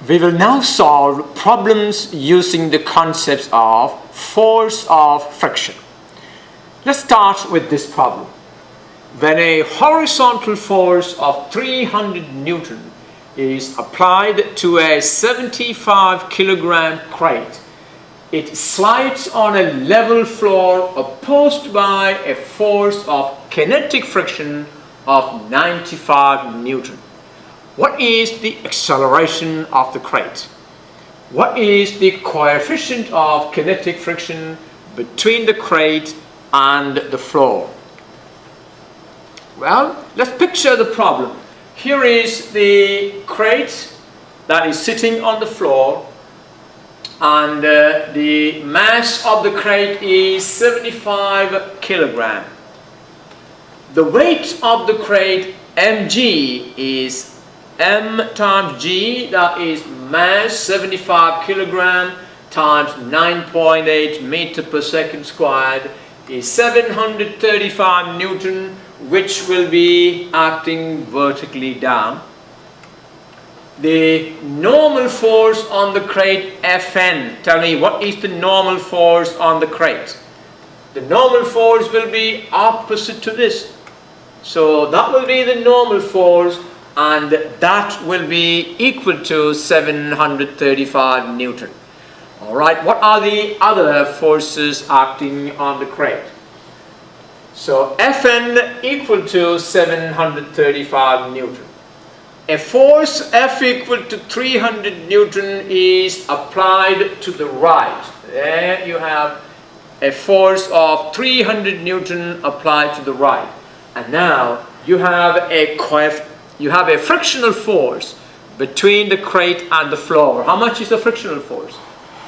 We will now solve problems using the concepts of force of friction. Let's start with this problem. When a horizontal force of 300 Newton is applied to a 75 kilogram crate, it slides on a level floor opposed by a force of kinetic friction of 95 Newton. What is the acceleration of the crate? What is the coefficient of kinetic friction between the crate and the floor? Well, let's picture the problem. Here is the crate that is sitting on the floor, and the mass of the crate is 75 kilogram. The weight of the crate, mg, is m times g, that is mass 75 kilogram times 9.8 meter per second squared, is 735 Newton, which will be acting vertically down. The normal force on the crate, Fn. Tell me, what is the normal force on the crate? The normal force will be opposite to this. So that will be the normal force, and that will be equal to 735 Newton. Alright, what are the other forces acting on the crate? So Fn equal to 735 Newton. A force F equal to 300 Newton is applied to the right. There you have a force of 300 Newton applied to the right. And now you have a frictional force between the crate and the floor. How much is the frictional force?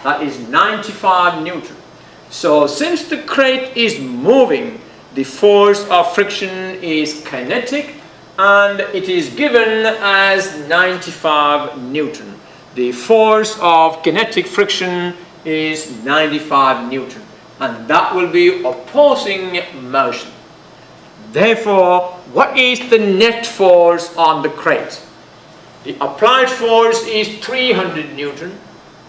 That is 95 Newton. So since the crate is moving, the force of friction is kinetic, and it is given as 95 Newton. The force of kinetic friction is 95 Newton, and that will be opposing motion. Therefore, what is the net force on the crate? The applied force is 300 Newton.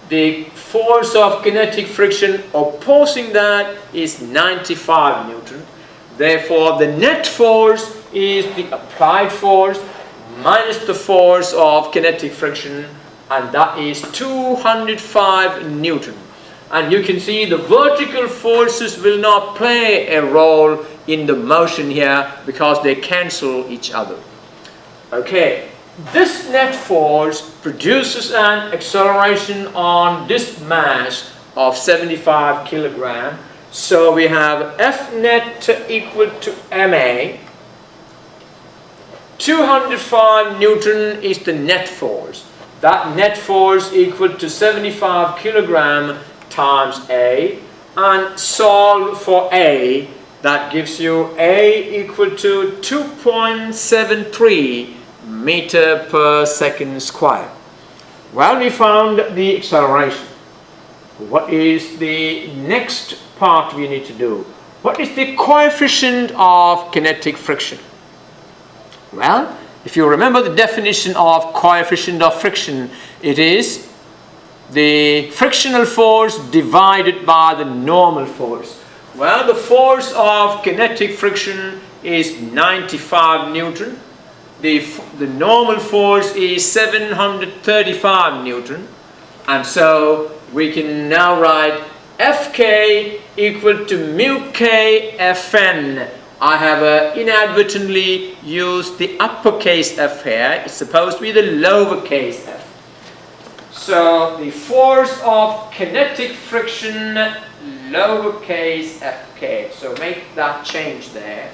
The force of kinetic friction opposing that is 95 Newton. Therefore, the net force is the applied force minus the force of kinetic friction, and that is 205 Newton. And you can see the vertical forces will not play a role in the motion here because they cancel each other. Okay, this net force produces an acceleration on this mass of 75 kilogram. So we have F net equal to ma. 205 Newton is the net force. That net force equal to 75 kilogram times A, and solve for A. That gives you A equal to 2.73 meter per second square. Well, we found the acceleration. What is the next part we need to do? What is the coefficient of kinetic friction? Well, if you remember the definition of coefficient of friction, it is the frictional force divided by the normal force. Well, the force of kinetic friction is 95 Newton. The normal force is 735 Newton. And so we can now write Fk equal to mu k Fn. I have inadvertently used the uppercase F here. It's supposed to be the lowercase f. So the force of kinetic friction, lowercase fk. So make that change there.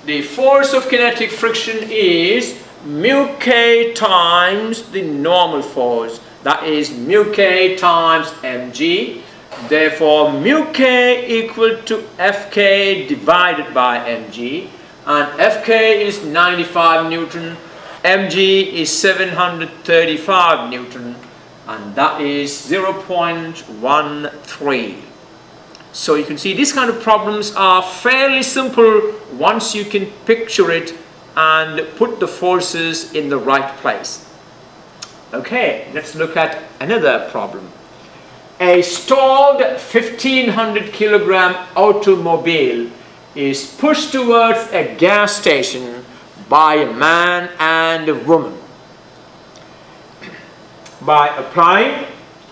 The force of kinetic friction is mu k times the normal force. That is mu k times mg. Therefore, mu k equal to Fk divided by mg, and Fk is 95 Newton, mg is 735 Newton, and that is 0.13. So you can see these kind of problems are fairly simple once you can picture it and put the forces in the right place. Okay, let's look at another problem. A stalled 1500 kilogram automobile is pushed towards a gas station by a man and a woman.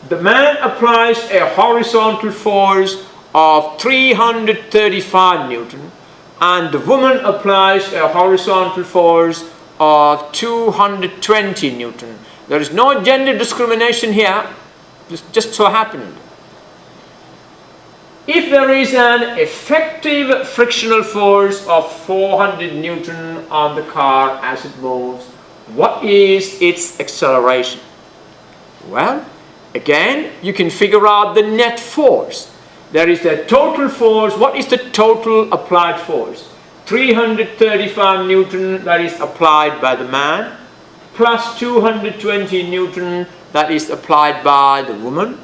The man applies a horizontal force of 335 Newton and the woman applies a horizontal force of 220 Newton. There is no gender discrimination here. This just so happened. If there is an effective frictional force of 400 Newton on the car as it moves, what is its acceleration? Well, again, you can figure out the net force. There is a total force. What is the total applied force? 335 Newton that is applied by the man plus 220 Newton that is applied by the woman.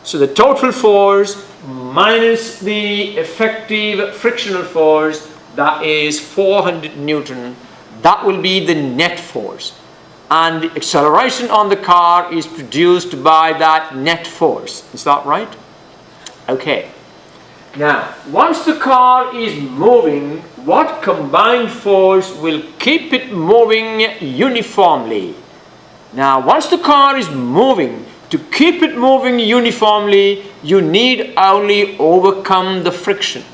So the total force minus the effective frictional force, that is 400 Newton, that will be the net force. And the acceleration on the car is produced by that net force. Is that right? Okay. Now, once the car is moving, what combined force will keep it moving uniformly? Now, once the car is moving, to keep it moving uniformly, you need only overcome the friction.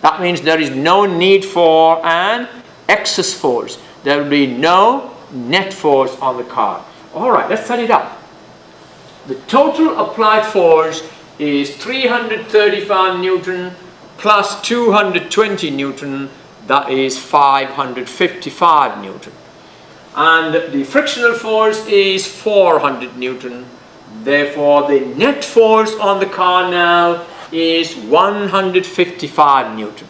That means there is no need for an excess force. There will be no net force on the car. All right, let's set it up. The total applied force is 335 Newton plus 220 Newton, that is 555 Newton. And the frictional force is 400 Newton. Therefore, the net force on the car now is 155 Newton.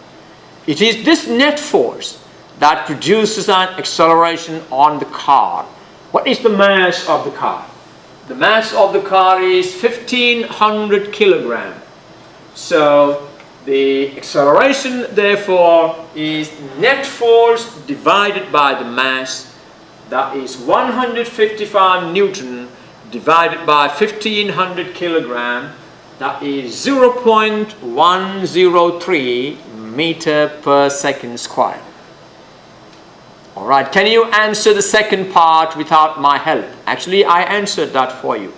It is this net force that produces an acceleration on the car. What is the mass of the car? The mass of the car is 1500 kilogram. So the acceleration therefore is net force divided by the mass, that is 155 Newton divided by 1500 kilogram, that is 0.103 meter per second square. Alright, can you answer the second part without my help? Actually, I answered that for you.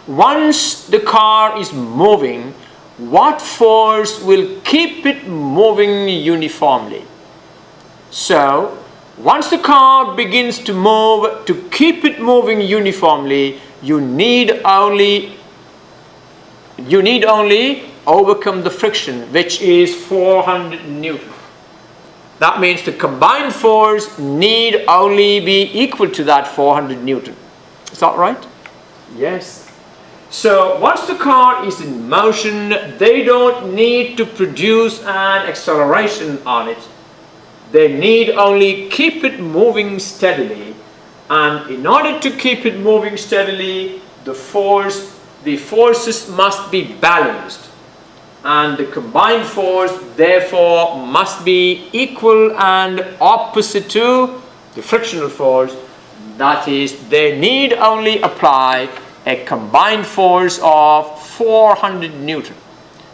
Once the car is moving, what force will keep it moving uniformly? So, once the car begins to move, to keep it moving uniformly, you need only overcome the friction, which is 400 Newton. That means the combined force need only be equal to that 400 Newton. Is that right? Yes. So once the car is in motion, they don't need to produce an acceleration on it. They need only keep it moving steadily. And in order to keep it moving steadily, the forces must be balanced. And the combined force therefore must be equal and opposite to the frictional force. That is, they need only apply a combined force of 400 Newton.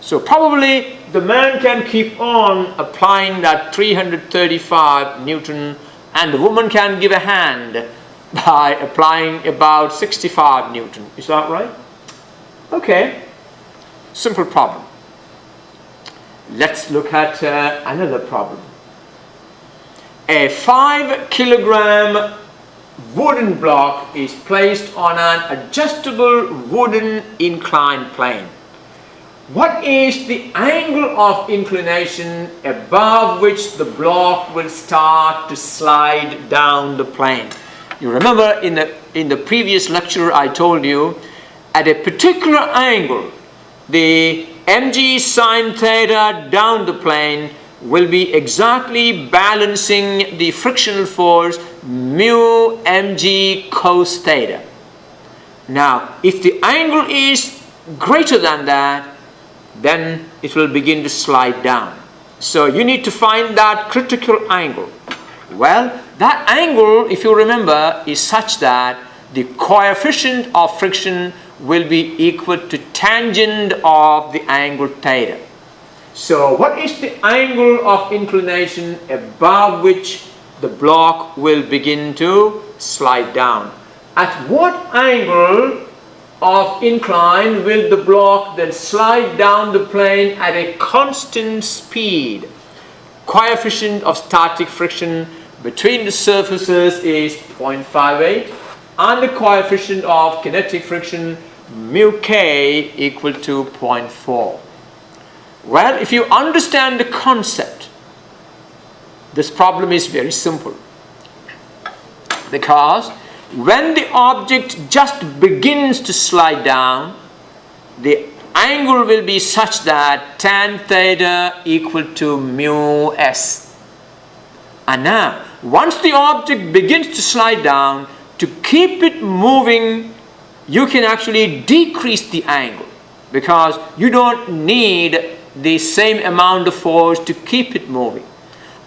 So probably the man can keep on applying that 335 Newton and the woman can give a hand by applying about 65 Newton. Is that right? Okay, simple problem. Let's look at another problem. A 5 kilogram wooden block is placed on an adjustable wooden inclined plane. What is the angle of inclination above which the block will start to slide down the plane? You remember in the previous lecture I told you, at a particular angle, the mg sine theta down the plane will be exactly balancing the frictional force mu mg cos theta. Now, if the angle is greater than that, then it will begin to slide down. So you need to find that critical angle. Well, that angle, if you remember, is such that the coefficient of friction will be equal to tangent of the angle theta. So what is the angle of inclination above which the block will begin to slide down? At what angle of incline will the block then slide down the plane at a constant speed? Coefficient of static friction between the surfaces is 0.58 and the coefficient of kinetic friction mu k equal to 0.4. Well, if you understand the concept, this problem is very simple, because when the object just begins to slide down, the angle will be such that tan theta equal to mu s. And now, once the object begins to slide down, to keep it moving, you can actually decrease the angle, because you don't need the same amount of force to keep it moving.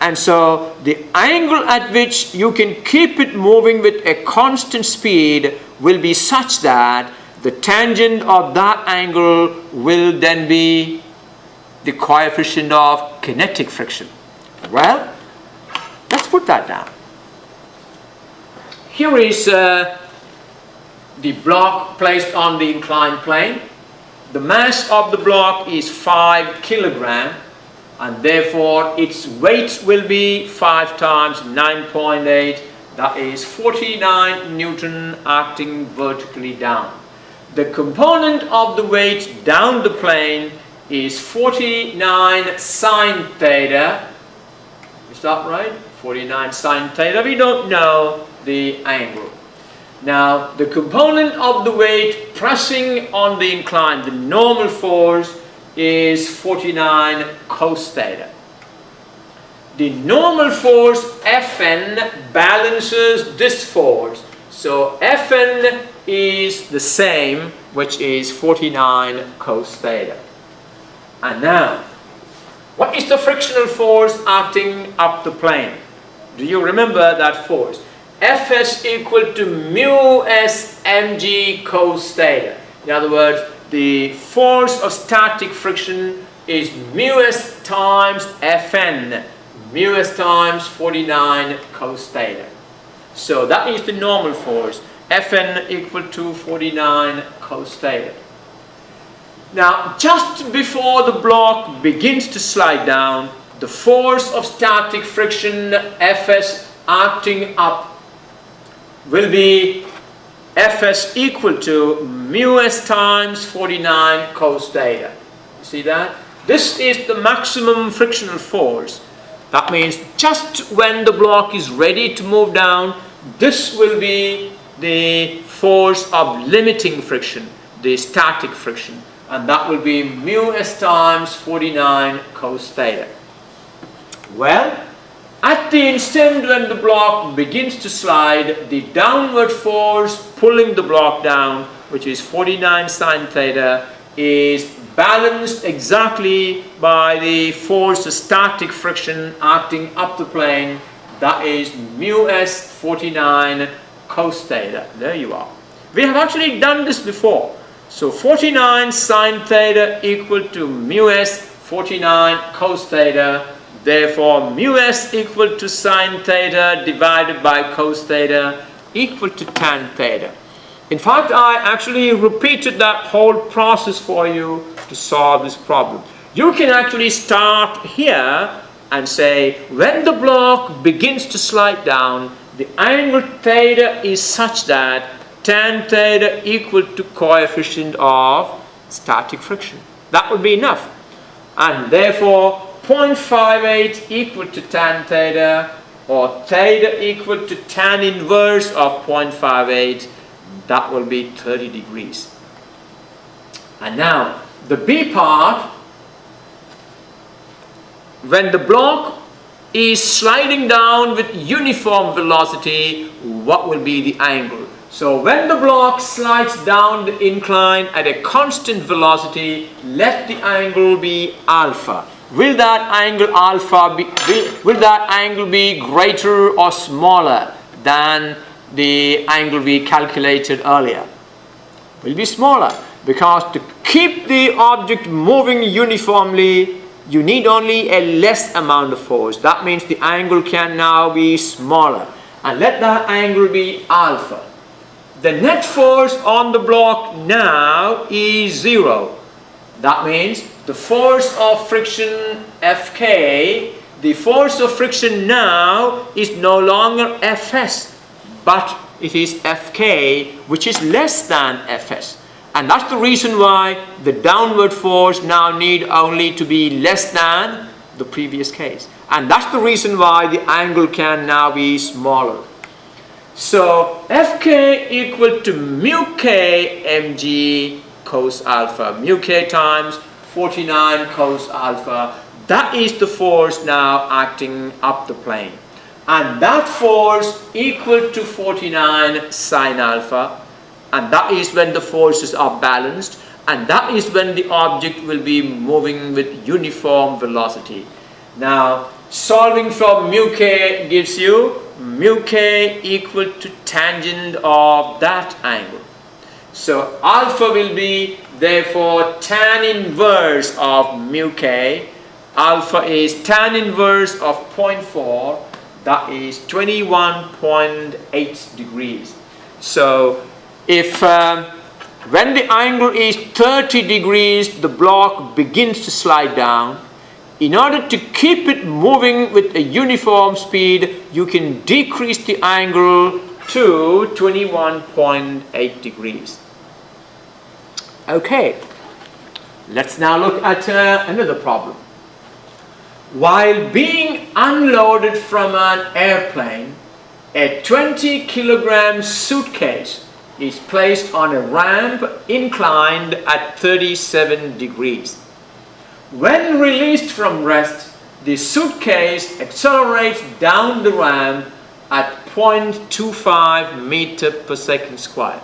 And so the angle at which you can keep it moving with a constant speed will be such that the tangent of that angle will then be the coefficient of kinetic friction. Well, let's put that down. Here is the block placed on the inclined plane. The mass of the block is 5 kilogram, and therefore its weight will be 5 times 9.8, that is 49 Newton acting vertically down. The component of the weight down the plane is 49 sine theta. Is that right? 49 sine theta. We don't know the angle. Now, the component of the weight pressing on the incline, the normal force, is 49 cos theta. The normal force Fn balances this force. So Fn is the same, which is 49 cos theta. And now, what is the frictional force acting up the plane? Do you remember that force? Fs equal to mu s mg cos theta. In other words, the force of static friction is mu s times Fn, mu s times 49 cos theta. So that is the normal force, Fn equal to 49 cos theta. Now, just before the block begins to slide down, the force of static friction Fs acting up will be Fs equal to mu s times 49 cos theta. You see that? This is the maximum frictional force. That means just when the block is ready to move down, this will be the force of limiting friction, the static friction, and that will be mu s times 49 cos theta. Well, at the instant when the block begins to slide, the downward force pulling the block down, which is 49 sine theta, is balanced exactly by the force of static friction acting up the plane, that is mu s 49 cos theta. There you are. We have actually done this before. So 49 sine theta equal to mu s 49 cos theta. Therefore, mu s equal to sine theta divided by cos theta equal to tan theta. In fact, I actually repeated that whole process for you to solve this problem. You can actually start here and say, when the block begins to slide down, the angle theta is such that tan theta equal to coefficient of static friction. That would be enough. And therefore, 0.58 equal to tan theta, or theta equal to tan inverse of 0.58, that will be 30 degrees. And now, the B part, when the block is sliding down with uniform velocity, what will be the angle? So when the block slides down the incline at a constant velocity, let the angle be alpha. Will that angle alpha be, will that angle be greater or smaller than the angle we calculated earlier. Will be smaller, because to keep the object moving uniformly, you need only a less amount of force. That means the angle can now be smaller. And let that angle be alpha. The net force on the block now is 0. That means the force of friction Fk, the force of friction now is no longer Fs, but it is Fk, which is less than Fs. And that's the reason why the downward force now need only to be less than the previous case. And that's the reason why the angle can now be smaller. So Fk equal to mu k mg cos alpha, mu k times 49 cos alpha. That is the force now acting up the plane. And that force equal to 49 sine alpha. And that is when the forces are balanced. And that is when the object will be moving with uniform velocity. Now, solving from mu k gives you mu k equal to tangent of that angle. So alpha will be therefore tan inverse of mu k. Alpha is tan inverse of 0.4. That is 21.8 degrees. So if when the angle is 30 degrees, the block begins to slide down. In order to keep it moving with a uniform speed, you can decrease the angle to 21.8 degrees. Okay, let's now look at another problem. While being unloaded from an airplane, a 20 kilogram suitcase is placed on a ramp inclined at 37 degrees. When released from rest, the suitcase accelerates down the ramp at 0.25 meter per second squared.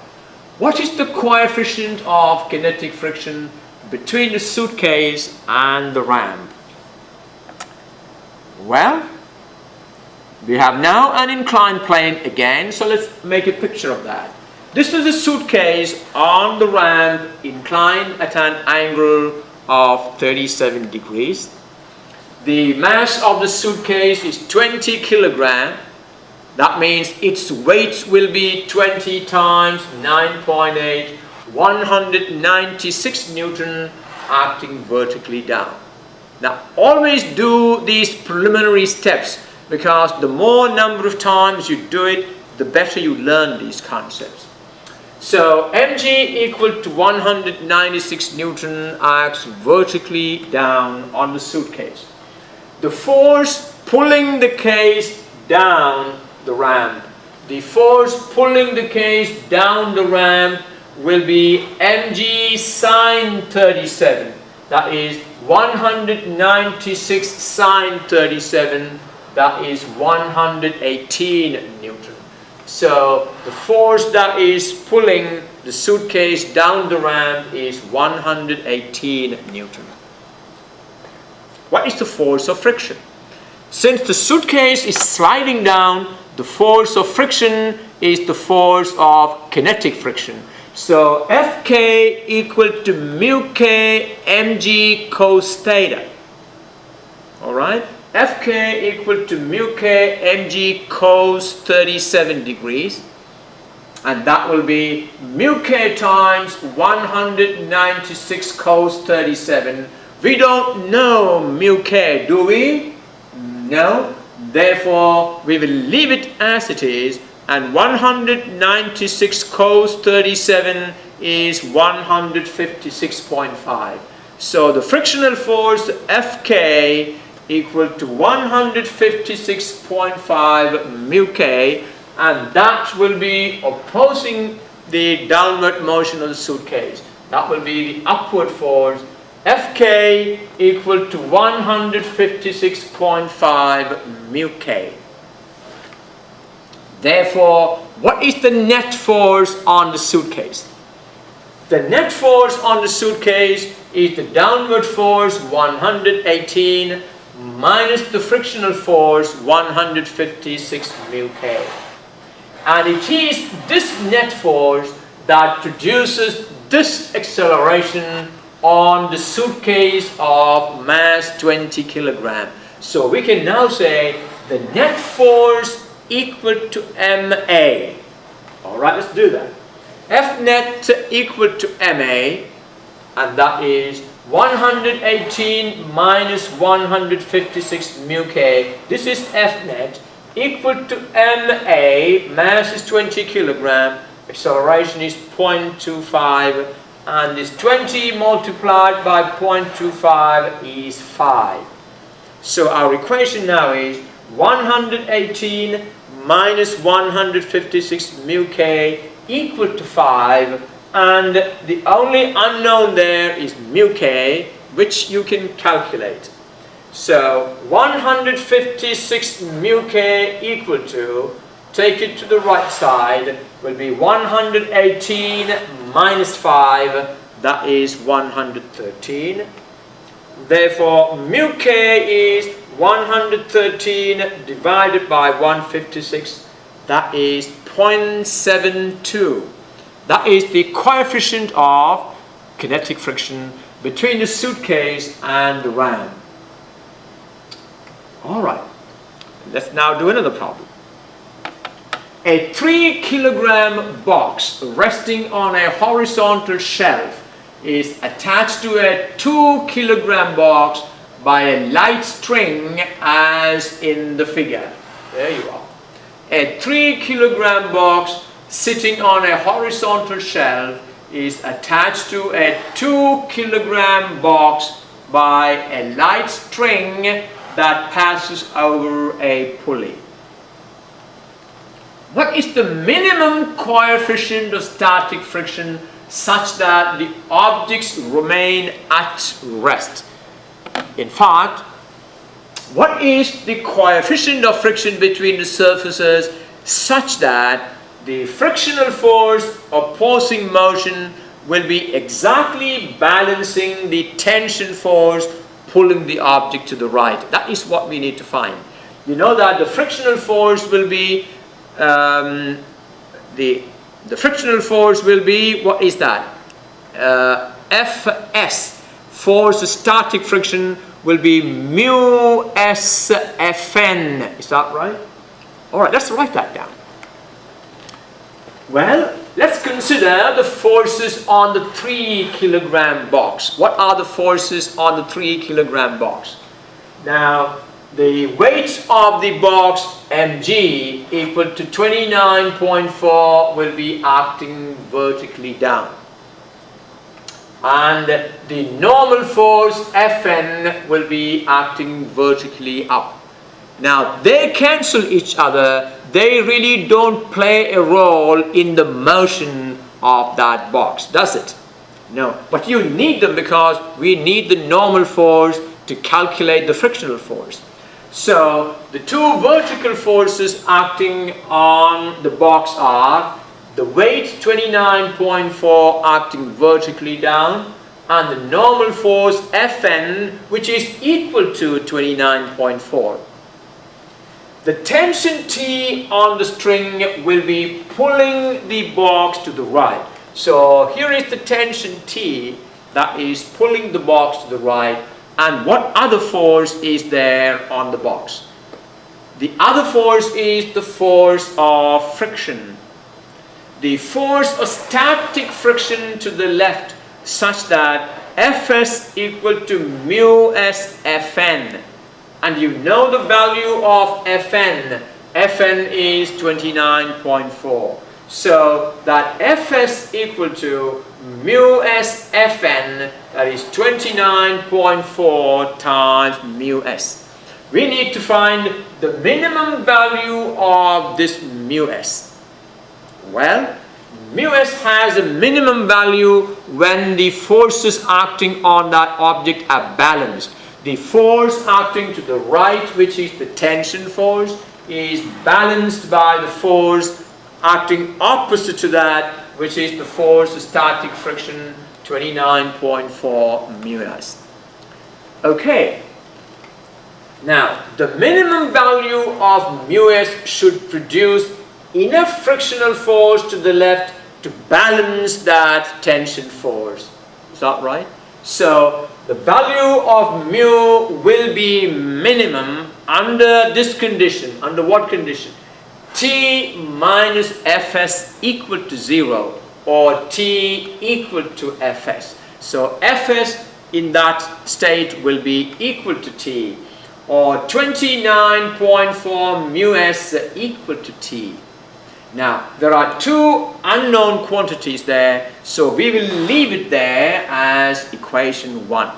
What is the coefficient of kinetic friction between the suitcase and the ramp? Well, we have now an inclined plane again, so let's make a picture of that. This is a suitcase on the ramp inclined at an angle of 37 degrees. The mass of the suitcase is 20 kilogram. That means its weight will be 20 times 9.8, 196 Newton acting vertically down. Now always do these preliminary steps, because the more number of times you do it, the better you learn these concepts. So mg equal to 196 Newton acts vertically down on the suitcase. The force pulling the case down the ramp, the force pulling the case down the ramp will be mg sine 37. That is 196 sine 37. That is 118 Newton. So the force that is pulling the suitcase down the ramp is 118 Newton. What is the force of friction? Since the suitcase is sliding down, the force of friction is the force of kinetic friction. So Fk equal to mu k mg cos theta. Alright? Fk equal to mu k mg cos 37 degrees, and that will be mu k times 196 cos 37. We don't know mu k, do we? No. Therefore, we will leave it as it is, and 196 cos 37 is 156.5. So the frictional force Fk equal to 156.5 mu k, and that will be opposing the downward motion of the suitcase. That will be the upward force. Fk equal to 156.5 mu k. Therefore, what is the net force on the suitcase? The net force on the suitcase is the downward force 118 minus the frictional force 156 mu k. And it is this net force that produces this acceleration on the suitcase of mass 20 kilogram. So we can now say the net force equal to MA. Alright, let's do that. F net equal to MA, and that is 118 minus 156 mu K. This is F net equal to MA, mass is 20 kilogram, acceleration is 0.25, and this 20 multiplied by 0.25 is 5. So our equation now is 118 minus 156 mu K equal to 5, and the only unknown there is mu K, which you can calculate. So 156 mu K equal to, take it to the right side, will be 118 minus 5, that is 113. Therefore mu K is 113 divided by 156, that is 0.72. That is the coefficient of kinetic friction between the suitcase and the ram. Alright, let's now do another problem. A 3 kilogram box resting on a horizontal shelf is attached to a 2 kilogram box by a light string as in the figure. There you are. A 3 kilogram box sitting on a horizontal shelf is attached to a 2 kilogram box by a light string that passes over a pulley. What is the minimum coefficient of static friction such that the objects remain at rest? In fact, what is the coefficient of friction between the surfaces such that the frictional force opposing motion will be exactly balancing the tension force pulling the object to the right? That is what we need to find. You know that the frictional force will be the frictional force will be, what is that? Fs, force static friction, will be mu s Fn. Is that right? Alright, let's write that down. Well, let's consider the forces on the 3 kilogram box. What are the forces on the 3 kilogram box? Now, the weight of the box mg equal to 29.4 will be acting vertically down. And the normal force Fn will be acting vertically up. Now, they cancel each other. They really don't play a role in the motion of that box, does it? No. But you need them because we need the normal force to calculate the frictional force. So, the two vertical forces acting on the box are the weight 29.4 acting vertically down, and the normal force Fn, which is equal to 29.4. The tension T on the string will be pulling the box to the right. So here is the tension T that is pulling the box to the right. And what other force is there on the box? The other force is the force of friction. The force of static friction to the left, such that Fs equal to mu s Fn. And you know the value of Fn. Fn is 29.4. So that Fs equal to mu s Fn, that is 29.4 times mu s. We need to find the minimum value of this mu s. Well, mu s has a minimum value when the forces acting on that object are balanced. The force acting to the right, which is the tension force, is balanced by the force acting opposite to that, which is the force of static friction, 29.4 mu s. Okay. Now, the minimum value of mu s should produce enough frictional force to the left to balance that tension force. Is that right? So the value of mu will be minimum under this condition. Under what condition? T minus Fs equal to 0 or T equal to Fs. So Fs in that state will be equal to T, or 29.4 mu s equal to T. Now there are two unknown quantities there, so we will leave it there as equation 1.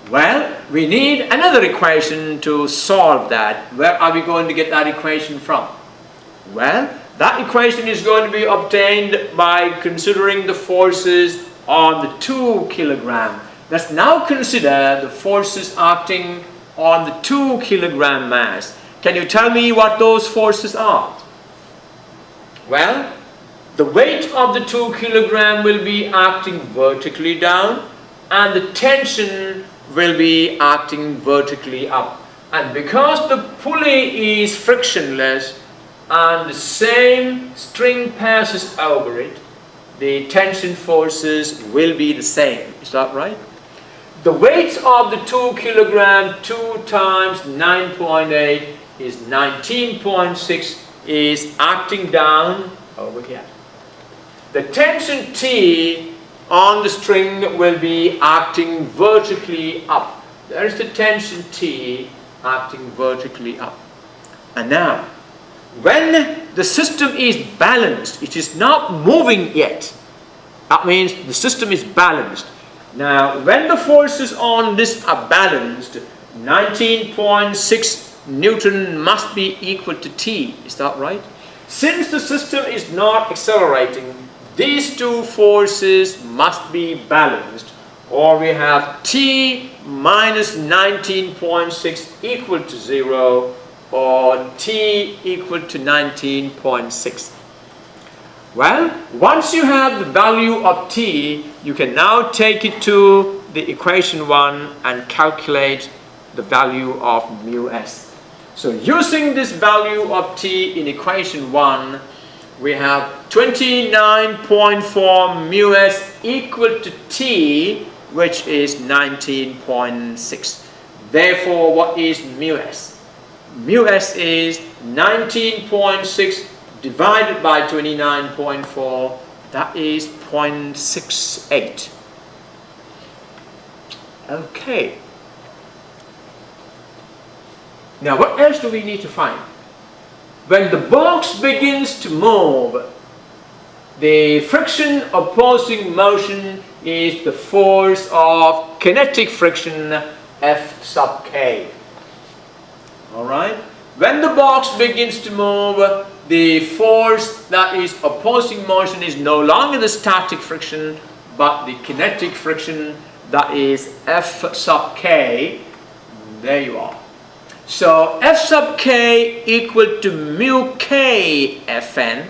Well, we need another equation to solve that. Where are we going to get that equation from? Well, that equation is going to be obtained by considering the forces on the 2 kilogram. Let's now consider the forces acting on the 2 kilogram mass. Can you tell me what those forces are? Well, the weight of the 2 kilogram will be acting vertically down, and the tension will be acting vertically up. And because the pulley is frictionless and the same string passes over it, the tension forces will be the same. Is that right? The weight of the 2 kilogram, 2 times 9.8 is 19.6, is acting down over here. The tension T on the string will be acting vertically up. There is the tension T acting vertically up. And now, when the system is balanced, it is not moving yet. That means the system is balanced. Now, when the forces on this are balanced, 19.6 Newton must be equal to T. Is that right? Since the system is not accelerating, these two forces must be balanced, or we have T minus 19.6 equal to 0, or T equal to 19.6. Well, once you have the value of T, you can now take it to the equation 1 and calculate the value of mu s. So using this value of T in equation 1, we have 29.4 mu s equal to T, which is 19.6. Therefore, what is mu s? Mu s is 19.6 divided by 29.4, that is 0.68. Okay. Now what else do we need to find? When the box begins to move, the friction opposing motion is the force of kinetic friction F sub k. Alright? When the box begins to move, the force that is opposing motion is no longer the static friction, but the kinetic friction, that is F sub k. There you are. So F sub k equal to mu k Fn,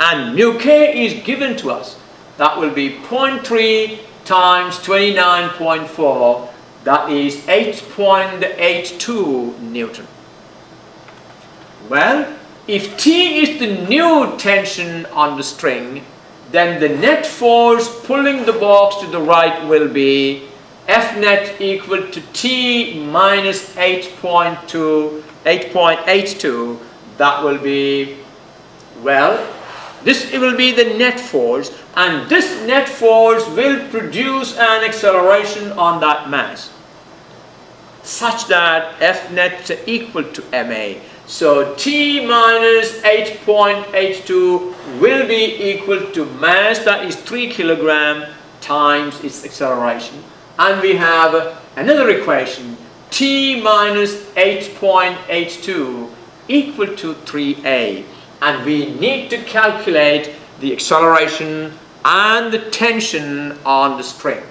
and mu k is given to us. That will be 0.3 times 29.4, that is 8.82 Newton. Well, if T is the new tension on the string, then the net force pulling the box to the right will be F net equal to T minus 8.82. That will be, well, this will be the net force, and this net force will produce an acceleration on that mass such that F net equal to ma. So T minus 8.82 will be equal to mass, that is 3 kilogram, times its acceleration. And we have another equation, T minus 8.82 equal to 3a. And we need to calculate the acceleration and the tension on the string.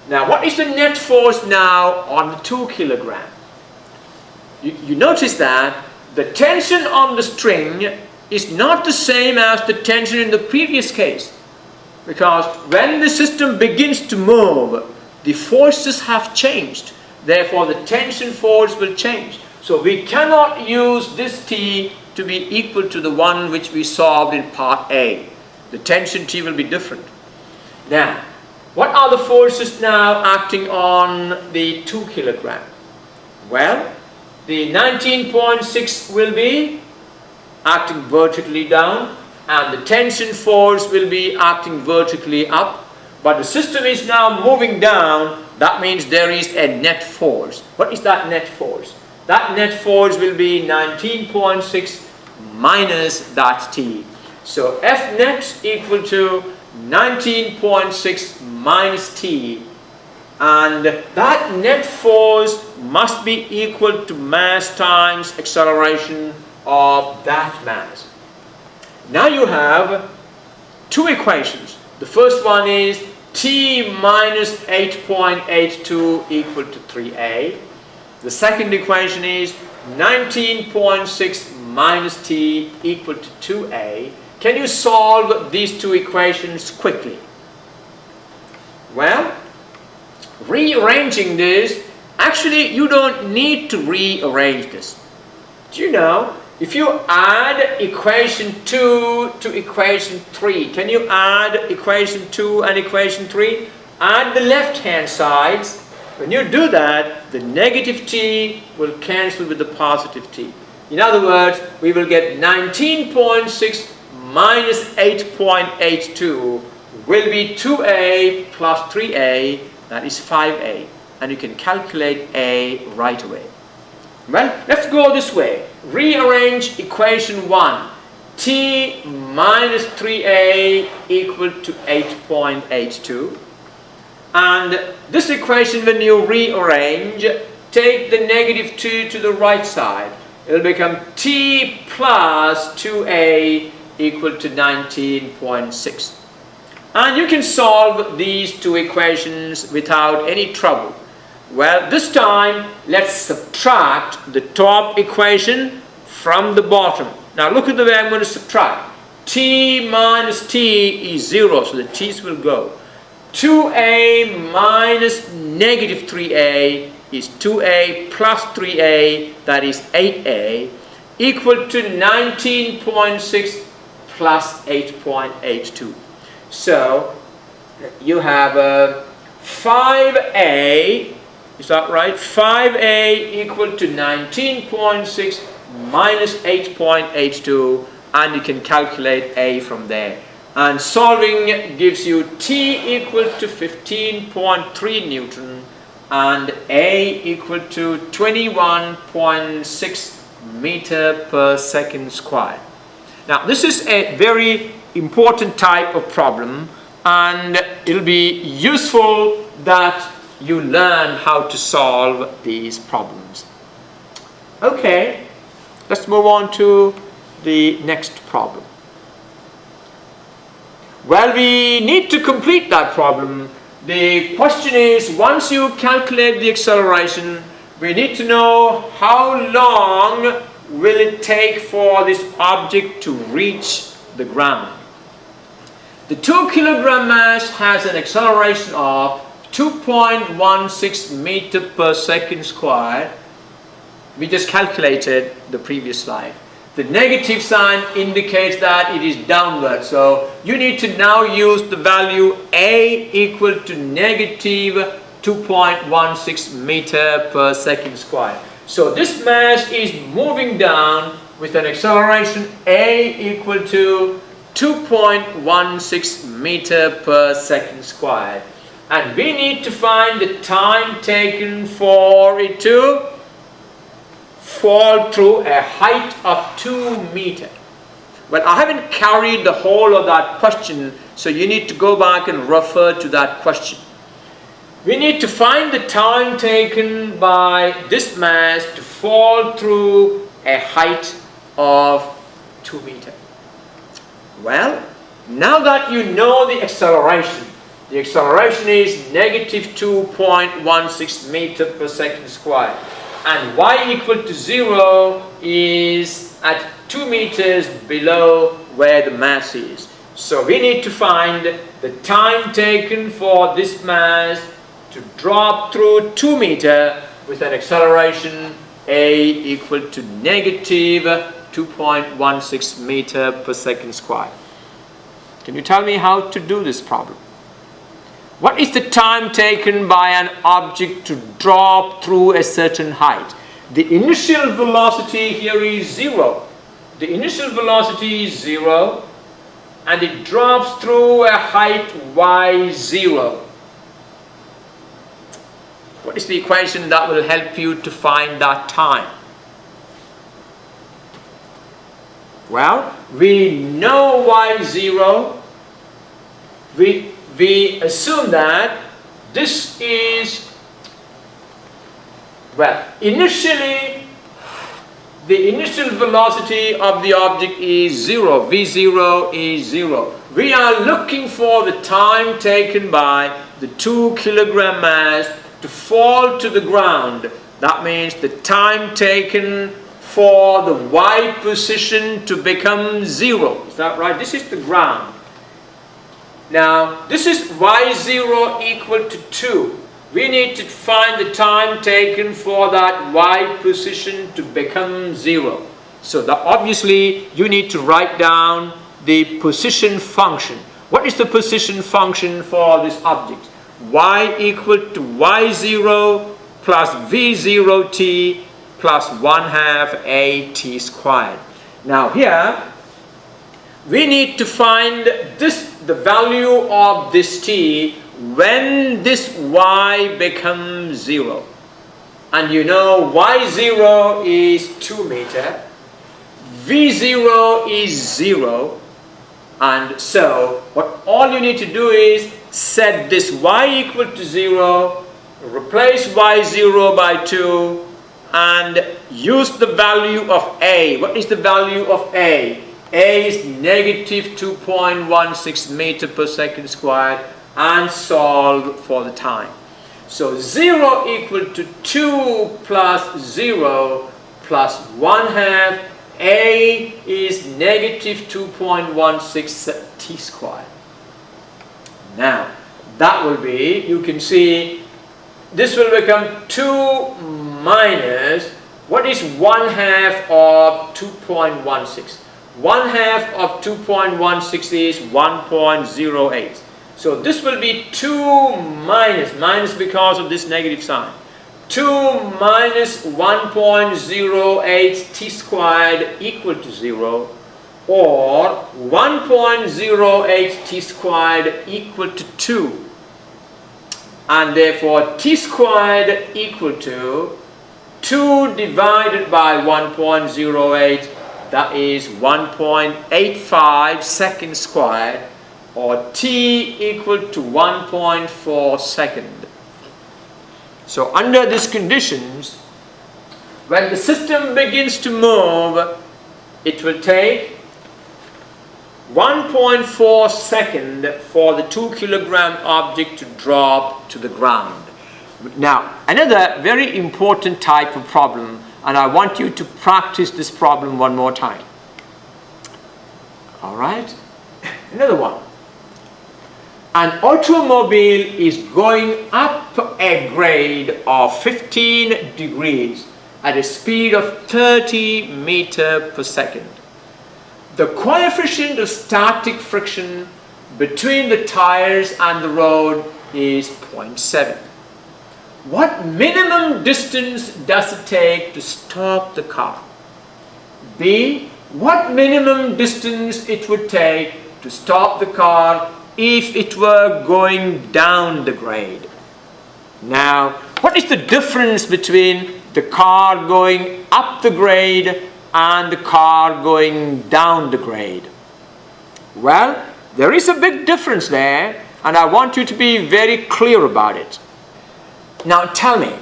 Now, what is the net force now on the 2 kilogram? You notice that the tension on the string is not the same as the tension in the previous case. Because when the system begins to move, the forces have changed. Therefore, the tension force will change. So we cannot use this T to be equal to the one which we solved in part A. The tension T will be different. Now, what are the forces now acting on the 2 kilogram? Well, the 19.6 will be acting vertically down, and the tension force will be acting vertically up. But the system is now moving down. That means there is a net force. What is that net force? That net force will be 19.6 minus that T. So F net equal to 19.6 minus T, and that net force must be equal to mass times acceleration of that mass. Now you have two equations. The first one is T minus 8.82 equal to 3A. The second equation is 19.6 minus T equal to 2A. Can you solve these two equations quickly? Well, rearranging this, actually you don't need to rearrange this. Do you know, if you add equation 2 to equation 3, can you add equation 2 and equation 3? Add the left hand sides. When you do that, the negative T will cancel with the positive T. In other words, we will get 19.6 minus 8.82 will be 2A plus 3A, that is 5A. And you can calculate A right away. Well, let's go this way. Rearrange equation 1. T minus 3A equal to 8.82. And this equation, when you rearrange, take the negative 2 to the right side. It will become T plus 2A equal to 19.6. And you can solve these two equations without any trouble. Well, this time, let's subtract the top equation from the bottom. Now look at the way I'm going to subtract. T minus T is 0, so the T's will go. 2A minus negative 3A is 2A plus 3A, that is 8A, equal to 19.6 plus 8.82. So you have 5A, is that right? 5A equal to 19.6 minus 8.82, and you can calculate A from there. And solving gives you T equal to 15.3 Newton and A equal to 21.6 meter per second squared. Now this is a very important type of problem, and it'll be useful that you learn how to solve these problems. Okay, let's move on to the next problem. Well, we need to complete that problem. The question is, once you calculate the acceleration, we need to know how long will it take for this object to reach the ground. The 2 kilogram mass has an acceleration of 2.16 meter per second squared. We just calculated the previous slide. The negative sign indicates that it is downward. So you need to now use the value A equal to negative 2.16 meter per second squared. So this mass is moving down with an acceleration A equal to 2.16 meter per second squared. And we need to find the time taken for it to fall through a height of 2 meters. Well, I haven't carried the whole of that question, so you need to go back and refer to that question. We need to find the time taken by this mass to fall through a height of 2 meters. Well, now that you know the acceleration is negative 2.16 meter per second squared, and y equal to 0 is at 2 meters below where the mass is. So we need to find the time taken for this mass to drop through 2 meters with an acceleration A equal to negative 2.16 meter per second squared. Can you tell me how to do this problem? What is the time taken by an object to drop through a certain height? The initial velocity here is 0. The initial velocity is 0 and it drops through a height y0. What is the equation that will help you to find that time? Well, we know y0. We assume that this is, well, initially the initial velocity of the object is 0. v0 is 0. We are looking for the time taken by the 2 kilogram mass to fall to the ground. That means the time taken for the y position to become 0. Is that right? This is the ground. Now, this is y0 equal to 2. We need to find the time taken for that y position to become 0. So that obviously you need to write down the position function. What is the position function for this object? Y equal to y0 plus v0t plus 1/2 at squared. Now here we need to find the value of this t when this y becomes 0. And you know y0 is 2 meter, v0 is 0, and so all you need to do is set this y equal to 0, replace y0 by 2, and use the value of a. What is the value of a? A is negative 2.16 meter per second squared, and solve for the time. So 0 equal to 2 plus 0 plus 1/2. A is negative 2.16 t squared. Now, that will be, you can see, this will become 2 minus, what is 1/2 of 2.16? 1/2 of 2.16 is 1.08. So this will be 2 minus because of this negative sign. 2 minus 1.08 t squared equal to 0, or 1.08 t squared equal to 2. And therefore t squared equal to 2 divided by 1.08, that is 1.85 seconds squared, or t equal to 1.4 seconds. So under these conditions, when the system begins to move, it will take 1.4 seconds for the 2 kilogram object to drop to the ground. Now, another very important type of problem, and I want you to practice this problem one more time. All right? Another one. An automobile is going up a grade of 15 degrees at a speed of 30 meters per second. The coefficient of static friction between the tires and the road is 0.7. What minimum distance does it take to stop the car? B. What minimum distance it would take to stop the car if it were going down the grade? Now, what is the difference between the car going up the grade and the car going down the grade? Well, there is a big difference there, and I want you to be very clear about it. Now tell me,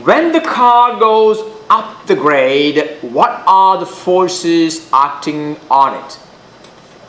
when the car goes up the grade, what are the forces acting on it?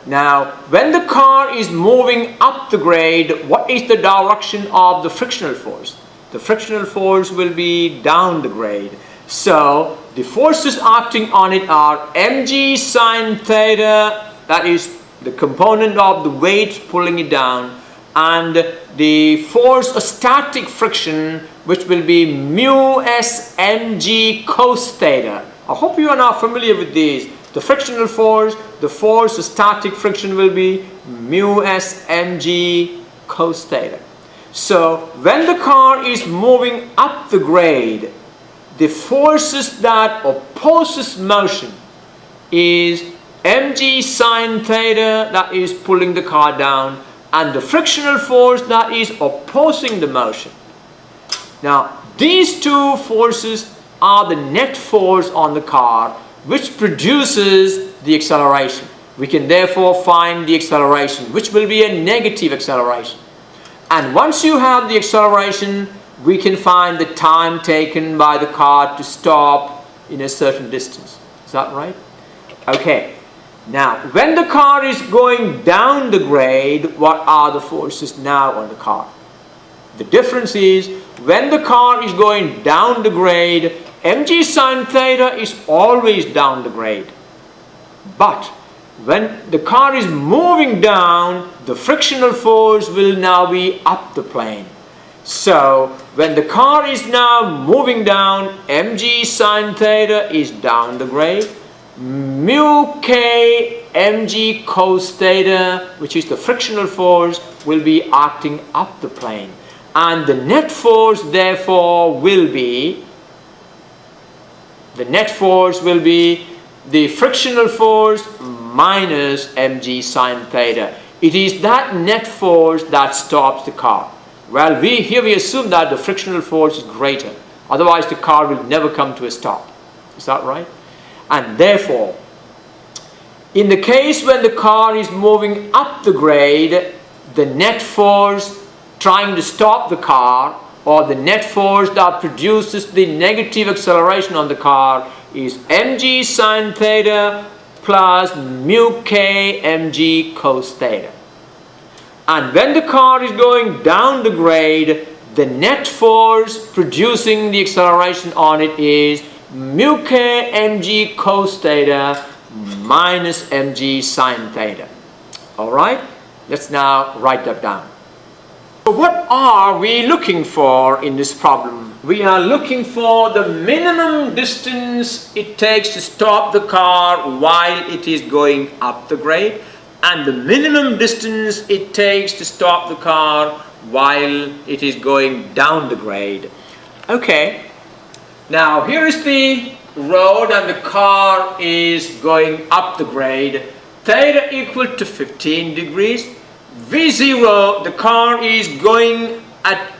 Now, when the car is moving up the grade, what is the direction of the frictional force? The frictional force will be down the grade. So, the forces acting on it are mg sine theta, that is the component of the weight pulling it down, and the force of static friction, which will be mu s mg cos theta. I hope you are now familiar with these. The frictional force, the force of static friction will be mu s mg cos theta. So when the car is moving up the grade, the forces that opposes motion is mg sine theta, that is pulling the car down, and the frictional force that is opposing the motion. Now these two forces are the net force on the car, which produces the acceleration. We can therefore find the acceleration, which will be a negative acceleration. And once you have the acceleration, we can find the time taken by the car to stop in a certain distance. Is that right? Okay. Now, when the car is going down the grade, what are the forces now on the car? The difference is, when the car is going down the grade, mg sine theta is always down the grade. But when the car is moving down, the frictional force will now be up the plane. So when the car is now moving down, mg sine theta is down the grade. Mu k mg cos theta, which is the frictional force, will be acting up the plane. And the net force therefore will be, the frictional force minus mg sine theta. It is that net force that stops the car. Well, here we assume that the frictional force is greater. Otherwise the car will never come to a stop. Is that right? And therefore, in the case when the car is moving up the grade, the net force trying to stop the car, or the net force that produces the negative acceleration on the car, is mg sine theta plus mu k mg cos theta. And when the car is going down the grade, the net force producing the acceleration on it is mu k mg cos theta minus mg sine theta. Alright, let's now write that down. So what are we looking for in this problem? We are looking for the minimum distance it takes to stop the car while it is going up the grade, and the minimum distance it takes to stop the car while it is going down the grade. Okay, now here is the road and the car is going up the grade. Theta equal to 15 degrees. V0, the car is going at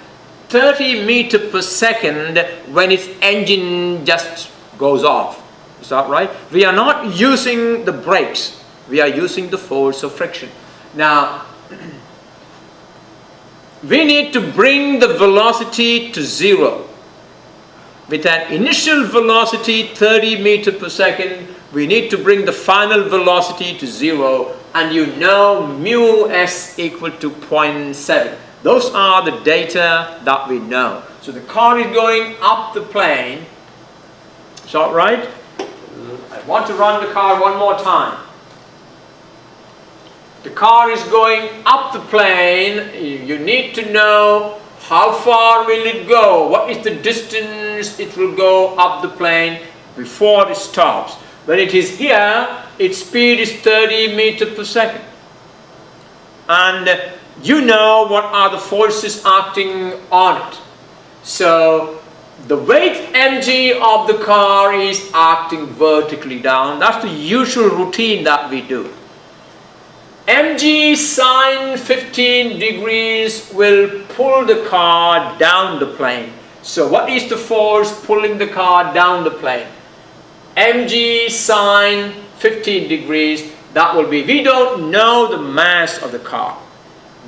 30 meters per second when its engine just goes off. Is that right? We are not using the brakes. We are using the force of friction. Now, we need to bring the velocity to 0. With an initial velocity 30 meters per second, we need to bring the final velocity to 0. And you know mu s equal to 0.7. Those are the data that we know. So the car is going up the plane. Is that right? I want to run the car one more time. The car is going up the plane. You need to know how far will it go. What is the distance it will go up the plane before it stops. When it is here, its speed is 30 meters per second. And you know what are the forces acting on it. So the weight mg of the car is acting vertically down. That's the usual routine that we do. mg sine 15 degrees will pull the car down the plane. So what is the force pulling the car down the plane? mg sine 15 degrees, that will be, we don't know the mass of the car,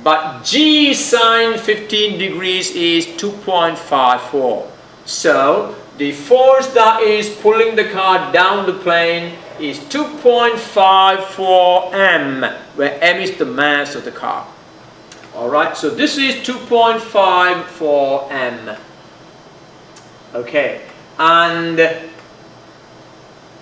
but g sine 15 degrees is 2.54. So the force that is pulling the car down the plane is 2.54 m, where m is the mass of the car. Alright, so this is 2.54 m. Okay, and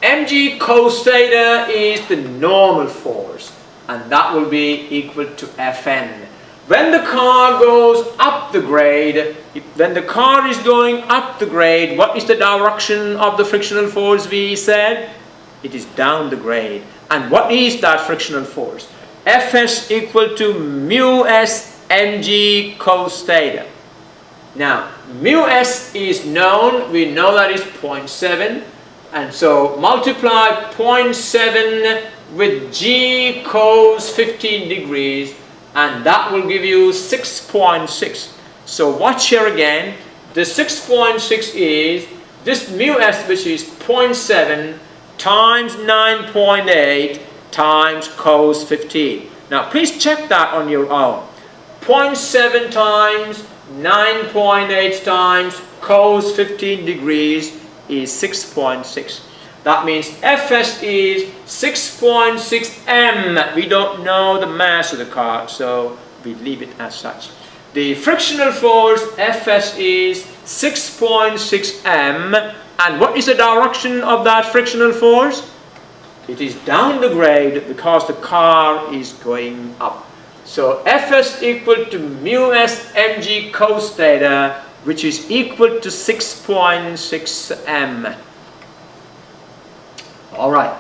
mg cos theta is the normal force, and that will be equal to Fn. When the car goes up the grade, when the car is going up the grade, what is the direction of the frictional force we said? It is down the grade. And what is that frictional force? Fs equal to mu s mg cos theta. Now, mu s is known, we know that is 0.7, and so multiply 0.7 with g cos 15 degrees, and that will give you 6.6. So watch here again, the 6.6 is this mu s, which is 0.7 times 9.8 times cos 15. Now please check that on your own. 0.7 times 9.8 times cos 15 degrees is 6.6. That means Fs is 6.6 m. We don't know the mass of the car, so we leave it as such. The frictional force Fs is 6.6 m. And what is the direction of that frictional force? It is down the grade because the car is going up. So Fs equal to mu s mg cos theta, which is equal to 6.6 m. Alright,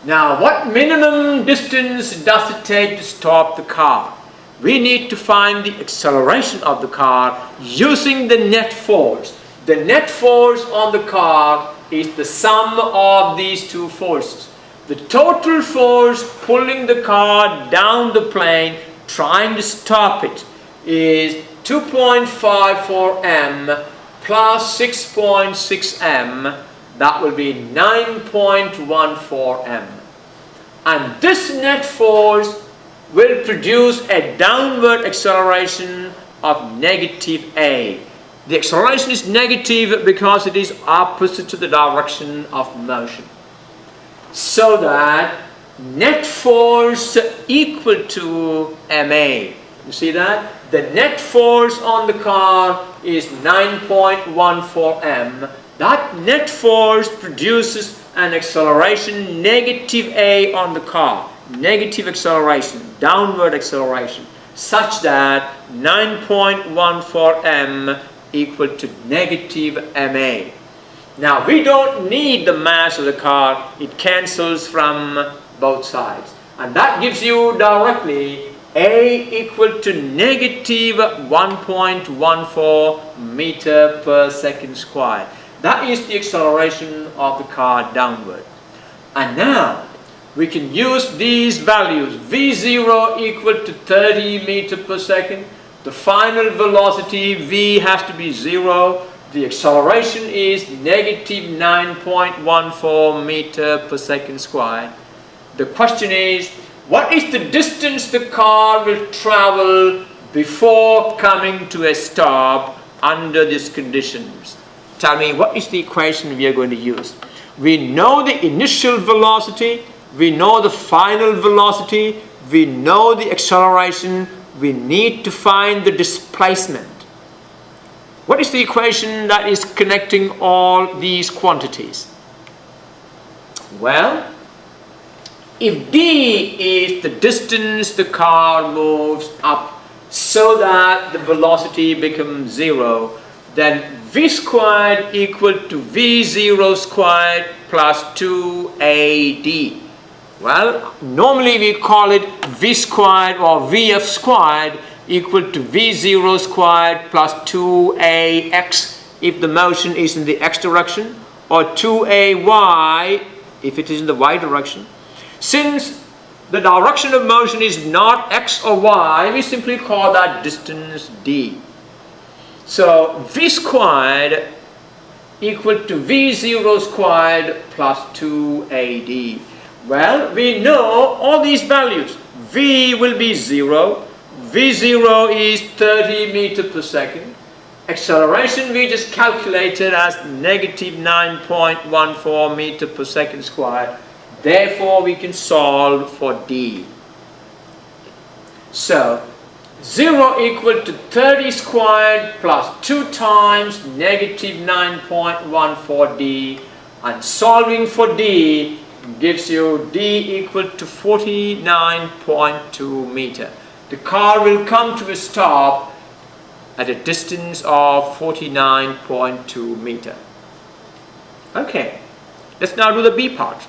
now what minimum distance does it take to stop the car? We need to find the acceleration of the car using the net force. The net force on the car is the sum of these two forces. The total force pulling the car down the plane, trying to stop it, is 2.54 m plus 6.6 m. That will be 9.14 m. And this net force will produce a downward acceleration of negative a. The acceleration is negative because it is opposite to the direction of motion. So that net force equal to ma. You see that? The net force on the car is 9.14 m. That net force produces an acceleration negative a on the car. Negative acceleration, downward acceleration, such that 9.14 m equal to negative ma. Now we don't need the mass of the car, it cancels from both sides. And that gives you directly a equal to negative 1.14 meter per second squared. That is the acceleration of the car downward. And now we can use these values. V0 equal to 30 meter per second. The final velocity V has to be 0. The acceleration is negative 9.14 meter per second squared. The question is, what is the distance the car will travel before coming to a stop under these conditions? Tell me, what is the equation we are going to use? We know the initial velocity, we know the final velocity, we know the acceleration, we need to find the displacement. What is the equation that is connecting all these quantities? Well, if d is the distance the car moves up so that the velocity becomes 0, then v squared equal to v0 squared plus 2ad. Well, normally we call it v squared or vf squared equal to v0 squared plus 2ax if the motion is in the x direction, or 2ay if it is in the y direction. Since the direction of motion is not x or y, we simply call that distance d. So v squared equal to v0 squared plus 2ad. Well, we know all these values. V will be 0. V0 is 30 meter per second. Acceleration we just calculated as negative 9.14 meter per second squared. Therefore, we can solve for d. So, 0 equal to 30 squared plus 2 times negative 9.14d, and solving for d gives you d equal to 49.2 meter. the car will come to a stop at a distance of 49.2 meter. Okay, let's now do the B part.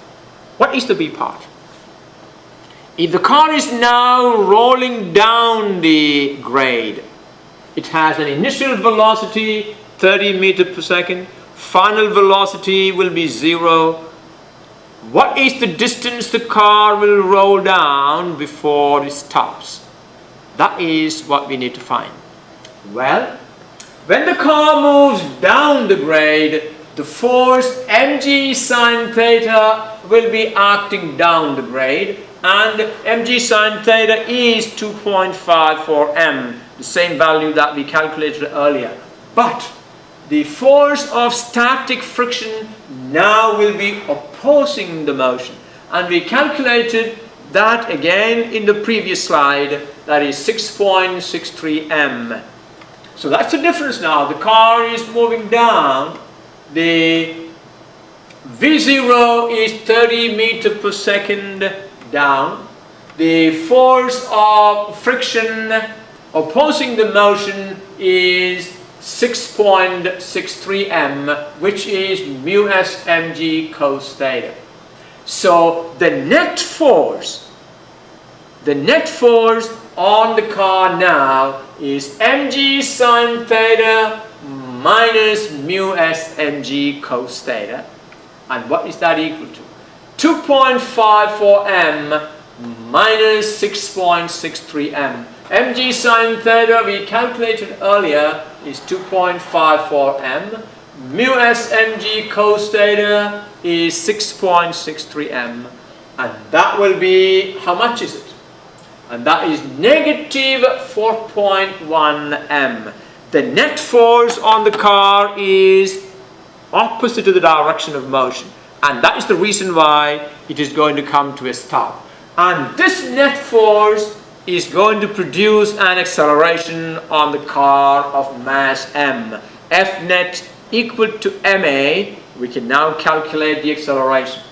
What is the B part? If the car is now rolling down the grade, it has an initial velocity 30 meters per second, final velocity will be 0. What is the distance the car will roll down before it stops? That is what we need to find. Well, when the car moves down the grade, the force mg sine theta will be acting down the grade, and mg sine theta is 2.54 m, the same value that we calculated earlier. But the force of static friction now will be opposing the motion, and we calculated that again in the previous slide, that is 6.63 m. So that's the difference now. The car is moving down, the V0 is 30 meters per second down, the force of friction opposing the motion is 6.63 m, which is mu s mg cos theta. So the net force on the car now is mg sine theta minus mu s mg cos theta. And what is that equal to? 2.54 m minus 6.63 m. mg sine theta we calculated earlier is 2.54 m. Mu s mg cos theta is 6.63 m. And that will be, how much is it? And that is negative 4.1 m. The net force on the car is opposite to the direction of motion, and that is the reason why it is going to come to a stop. And this net force is going to produce an acceleration on the car of mass m. F net equal to ma. We can now calculate the acceleration.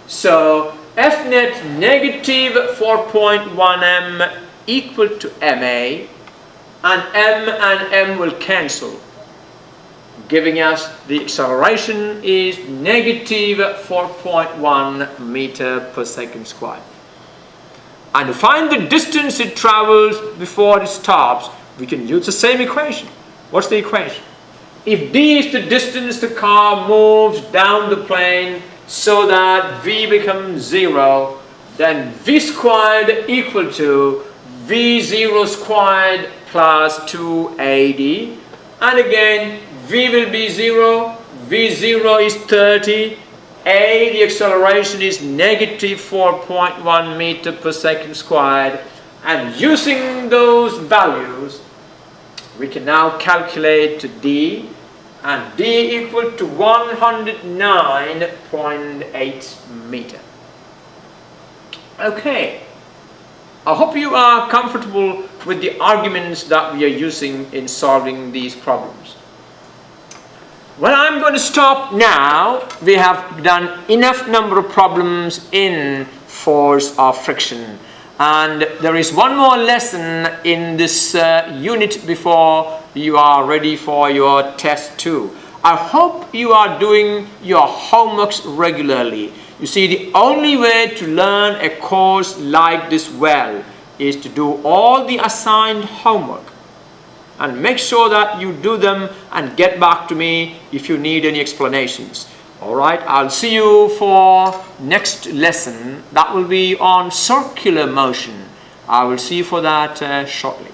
So F net negative 4.1 m equal to ma, and m will cancel, giving us the acceleration is negative 4.1 meter per second squared. And to find the distance it travels before it stops, we can use the same equation. What's the equation? If d is the distance the car moves down the plane so that v becomes 0, then v squared equal to v0 squared plus 2ad. And again, v will be 0, v0 is 30, a, the acceleration is negative 4.1 meter per second squared, and using those values we can now calculate d, and d equal to 109.8 meter. Okay, I hope you are comfortable with the arguments that we are using in solving these problems. Well, I'm going to stop now. We have done enough number of problems in force of friction, and there is one more lesson in this unit before you are ready for your test 2. I hope you are doing your homeworks regularly. You see, the only way to learn a course like this well is to do all the assigned homework, and make sure that you do them and get back to me if you need any explanations. Alright, I'll see you for next lesson. That will be on circular motion. I will see you for that shortly.